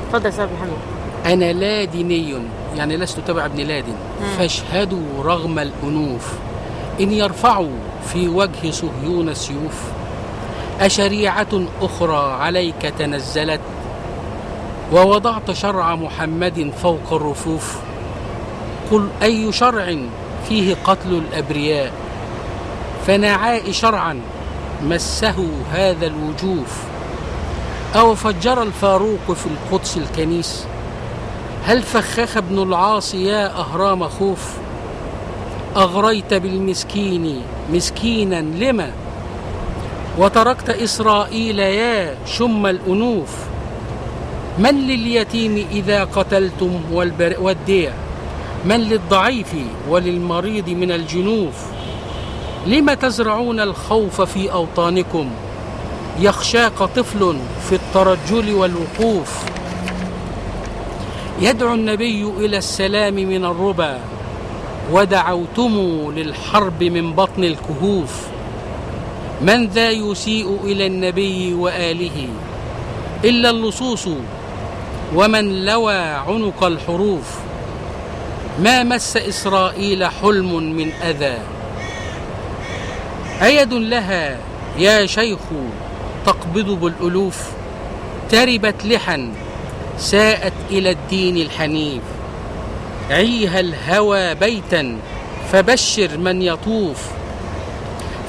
اتفضل يا استاذ محمد. أنا لا ديني، يعني لست تبع ابن لادن، فاشهدوا رغم الأنوف إن يرفعوا في وجه صهيون السيوف. أشريعة أخرى عليك تنزلت ووضعت شرع محمد فوق الرفوف؟ قل أي شرع فيه قتل الأبرياء؟ فنعاء شرعا مسه هذا الوجوف. أو فجر الفاروق في القدس الكنيس؟ هل فخخ ابن العاص يا أهرام خوف؟ أغريت بالمسكين مسكينا لما؟ وتركت إسرائيل يا شم الأنوف. من لليتيم إذا قتلتم والديع؟ من للضعيف وللمريض من الجنوف؟ لم تزرعون الخوف في أوطانكم؟ يخشاك طفل في الترجل والوقوف. يدعو النبي إلى السلام من الربا ودعوتم للحرب من بطن الكهوف. من ذا يسيء إلى النبي وآله إلا اللصوص ومن لوى عنق الحروف. ما مس إسرائيل حلم من أذى عيد لها يا شيخ تقبض بالألوف. تربت لحا ساءت إلى الدين الحنيف. عيها الهوى بيتا فبشر من يطوف.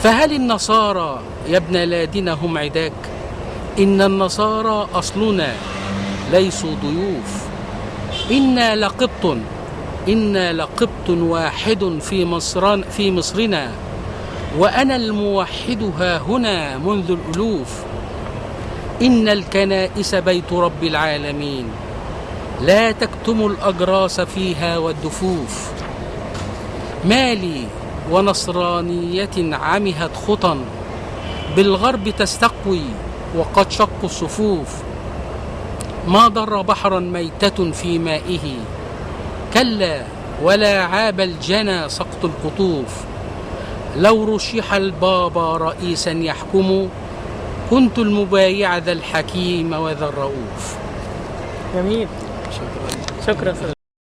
فهل النصارى يا ابن لادن هم عداك؟ إن النصارى أصلنا ليسوا ضيوف. إنا لقبط واحد في مصرنا وأنا الموحد ها هنا منذ الألوف. إن الكنائس بيت رب العالمين لا تكتم الأجراس فيها والدفوف. مالي ونصرانية عمهت خطا بالغرب تستقوي وقد شقوا الصفوف. ما ضر بحرا ميتة في مائه كلا ولا عاب الجنى سقط القطوف. لو رشح البابا رئيسا يحكم كنت المبايع ذا الحكيم وذا الرؤوف. جميل. شكرا.